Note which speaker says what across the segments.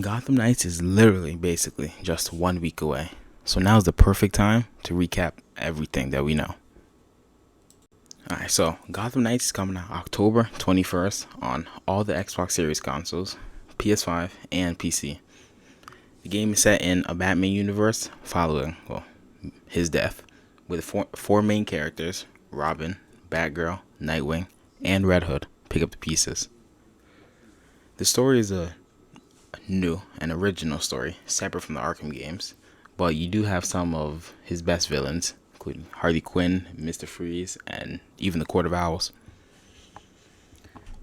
Speaker 1: Gotham Knights is literally basically just 1 week away. So now's the perfect time to recap everything that we know. Alright, so Gotham Knights is coming out October 21st on all the Xbox Series consoles, PS5, and PC. The game is set in a Batman universe following, his death, with four main characters: Robin, Batgirl, Nightwing, and Red Hood pick up the pieces. The story is a new and original story, separate from the Arkham games, but you do have some of his best villains, including Harley Quinn, Mr. Freeze, and even the Court of Owls.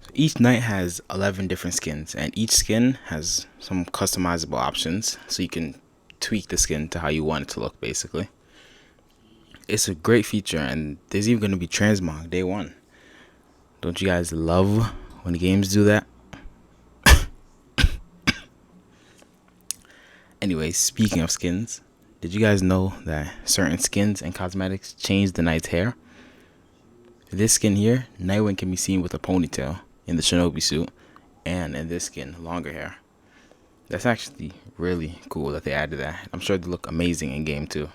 Speaker 1: So each knight has 11 different skins, and each skin has some customizable options, so you can tweak the skin to how you want it to look, basically. It's a great feature, and there's even going to be transmog day one. Don't you guys love when the games do that? Anyway, speaking of skins, did you guys know that certain skins and cosmetics change the knight's hair? This skin here, Nightwing can be seen with a ponytail in the Shinobi suit, and in this skin, longer hair. That's actually really cool that they added that. I'm sure they look amazing in game too.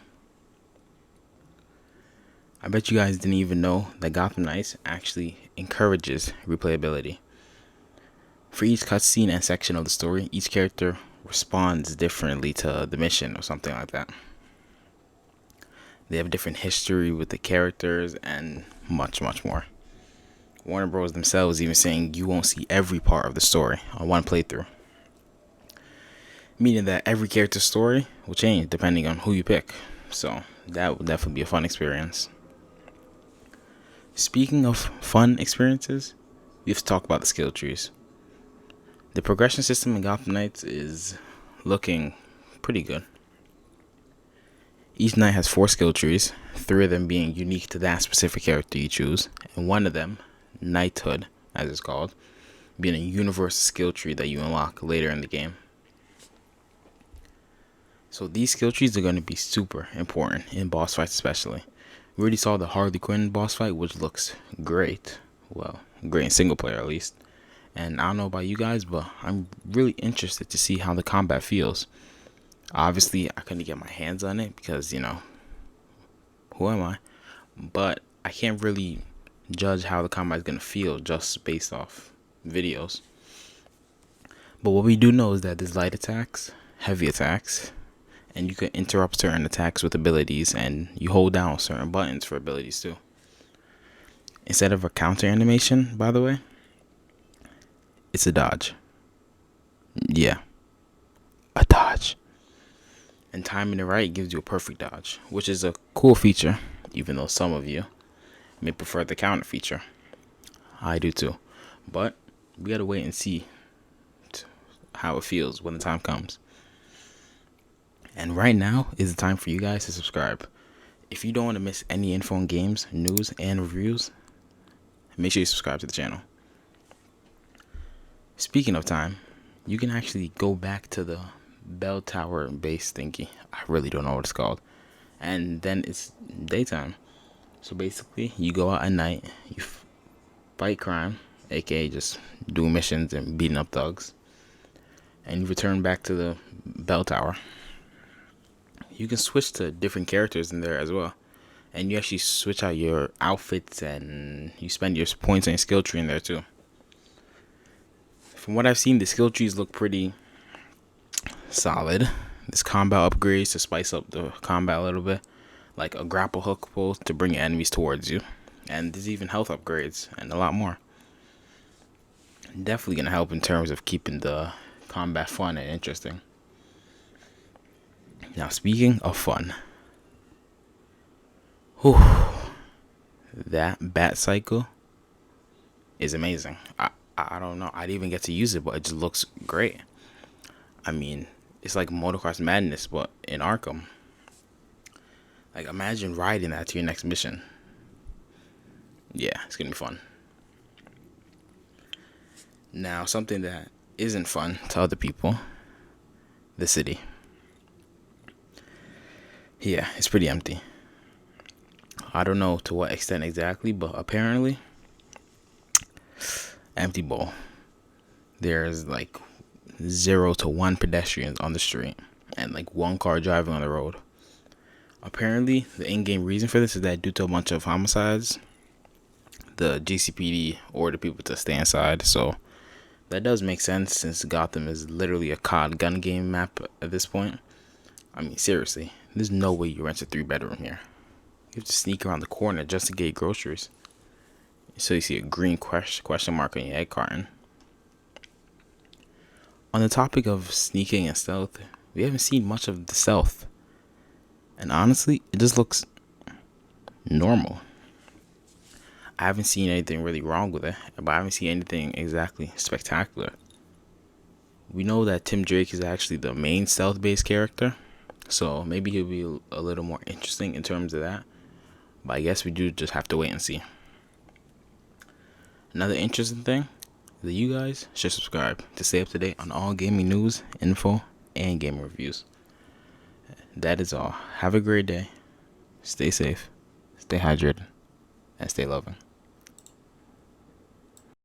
Speaker 1: I bet you guys didn't even know that Gotham Knights actually encourages replayability. For each cutscene and section of the story, each character responds differently to the mission or something like that. They have different history with the characters and much more. Warner Bros. Themselves even saying you won't see every part of the story on one playthrough, meaning that every character's story will change depending on who you pick. So that will definitely be a fun experience. Speaking of fun experiences, we have to talk about the skill trees. The progression system in Gotham Knights is looking pretty good. Each knight has 4 skill trees, 3 of them being unique to that specific character you choose, and one of them, Knighthood, as it's called, being a universal skill tree that you unlock later in the game. So these skill trees are going to be super important in boss fights especially. We already saw the Harley Quinn boss fight, which looks great. Well, great in single player at least. And I don't know about you guys, but I'm really interested to see how the combat feels. Obviously, I couldn't get my hands on it because, who am I? But I can't really judge how the combat is going to feel just based off videos. But what we do know is that there's light attacks, heavy attacks, and you can interrupt certain attacks with abilities, and you hold down certain buttons for abilities too. Instead of a counter animation, by the way, it's a dodge. Yeah, a dodge. And timing it right gives you a perfect dodge, which is a cool feature, even though some of you may prefer the counter feature. I do too. But we gotta wait and see how it feels when the time comes. And right now is the time for you guys to subscribe. If you don't want to miss any info on games, news, and reviews, make sure you subscribe to the channel. Speaking of time, you can actually go back to the bell tower base thingy. I really don't know what it's called. And then it's daytime. So basically, you go out at night, you fight crime, aka just doing missions and beating up thugs, and you return back to the bell tower. You can switch to different characters in there as well. And you actually switch out your outfits, and you spend your points on your skill tree in there too. From what I've seen, the skill trees look pretty solid. There's combat upgrades to spice up the combat a little bit, like a grapple hook pull to bring your enemies towards you. And there's even health upgrades and a lot more. Definitely going to help in terms of keeping the combat fun and interesting. Now, speaking of fun, that bat cycle is amazing. I don't know. I didn't even get to use it, but it just looks great. I mean, it's like Motocross Madness, but in Arkham. Like, imagine riding that to your next mission. Yeah, it's gonna be fun. Now, something that isn't fun to other people, the city. Yeah, it's pretty empty. I don't know to what extent exactly, but apparently, empty bowl. There's like 0 to 1 pedestrians on the street and like 1 car driving on the road. Apparently, the in-game reason for this is that due to a bunch of homicides, the GCPD ordered people to stay inside. So that does make sense since Gotham is literally a COD gun game map at this point. I mean, seriously, there's no way you rent a 3-bedroom here. You have to sneak around the corner just to get groceries. So you see a green question mark on your egg carton. On the topic of sneaking and stealth, we haven't seen much of the stealth. And honestly, it just looks normal. I haven't seen anything really wrong with it, but I haven't seen anything exactly spectacular. We know that Tim Drake is actually the main stealth-based character, so maybe he'll be a little more interesting in terms of that. But I guess we do just have to wait and see. Another interesting thing is that you guys should subscribe to stay up to date on all gaming news, info, and gaming reviews. That is all. Have a great day. Stay safe, stay hydrated, and stay loving.